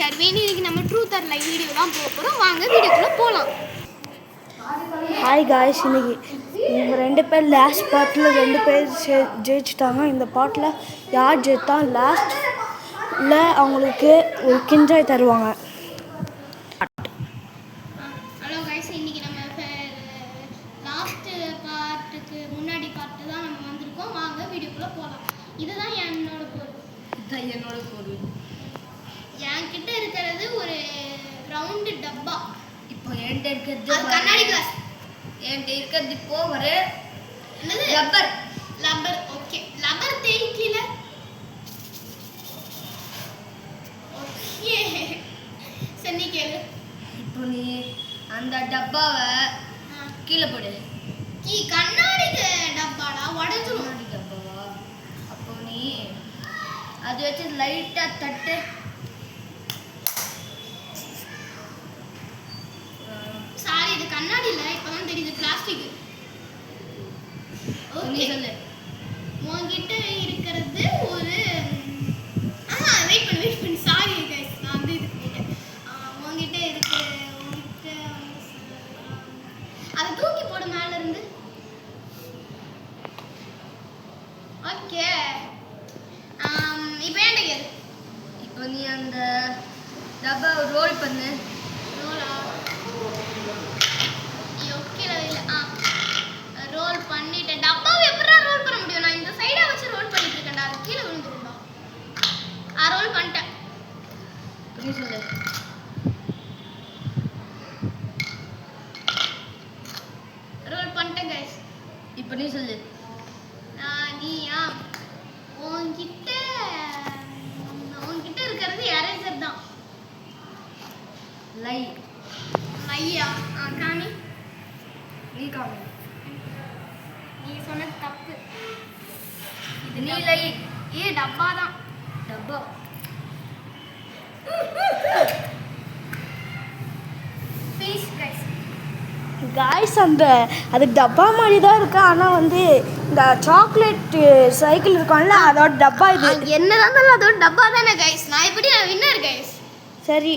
ஷர்வேனி. இன்னைக்கு நம்ம truth or lie video தான் போகிறோம். வாங்க வீடியோக்குள்ளே போகலாம். ஹாய் காய்ஸ், இன்னைக்கு இவங்க 2 பேர் லாஸ்ட் பார்ட்டில் 2 பேர் ஜெயிச்சிட்டாங்க. இந்த பார்ட்டில் யார் ஜெயித்தா லாஸ்ட்டில் அவங்களுக்கு ஒரு கிஞ்சாய் தருவாங்க. ஹலோ காய்ஸ், இன்னைக்கு நம்ம லாஸ்ட் பார்ட்டுக்கு முன்னாடி பார்ட்டு தான் நம்ம வந்திருக்கோம். வாங்க வீடியோக்குள்ளே போகலாம். இதுதான் என்னோட பொருள். என்கிட்ட இருக்கிறது ஒரு ரவுண்டு டப்பா. இப்போ என்கிட்ட இருக்கிறது கண்ணாடி கிளாஸ். என்கிட்ட இருக்கிறது இப்போ ஒரு என்னது? லப்பர். ஓகே, லப்பர் தேய்க்கல. ஓகே, சரி கேளு. இப்போ நீ அந்த டப்பாவை கீழே போடு. கண்ணாடி டப்பாடா, உடஞ்சிரும். கண்ணாடி டப்பாவா? அப்போ நீ அது வச்சு லைட்டா தட்டு. சாரி, இது கண்ணாடி இல்ல, இப்பதான் தெரியுது, பிளாஸ்டிக். நீ சொல்லு. உன்கிட்ட இருக்கிறது ஒரு வெயிட் பண்ணு. சாரி கைஸ், நான் வந்து இது பண்ணிட்டேன். உன்கிட்ட இருக்கிற அதை தூக்கி போடு மேல இருந்து. ஓகே, இப்போ ஏன்டா கேளு. இப்போ நீ அந்த டப்பாவை ரோல் பண்ணு. ரோலா? ரோல் பண்ணிட்டேன். டப்பாவை எப்படா ரோல் பண்ண முடியும்? நான் இந்த சைடா வச்சு ரோல் பண்ணிட்டு இருக்கேன்டா, அது கீழே விழுந்துரும்டா. ரோல் பண்ணிட்டேன். நீ சொல்லு. ரோல் பண்ணிட்டேன் கைஸ். இப்போ நீ சொல்லு. நீயா? உன்கிட்ட இருக்கிறது எரேசர் தான். லையா? காணி. நீ காமி. நீ சொன்னது தப்பு. இது நீ லை. டப்பா தான். டப்பா. Please guys. காய்ஸ், அது டப்பா மாதிரி தான் இருக்குது. ஆனால் வந்து இந்த சாக்லேட் சைக்கிள் இருக்கும்ல, அதோட டப்பா இது. என்னதான் அதோட டப்பா தானே கைஸ். நான் எப்படி வின்னர் கைஸ். சரி.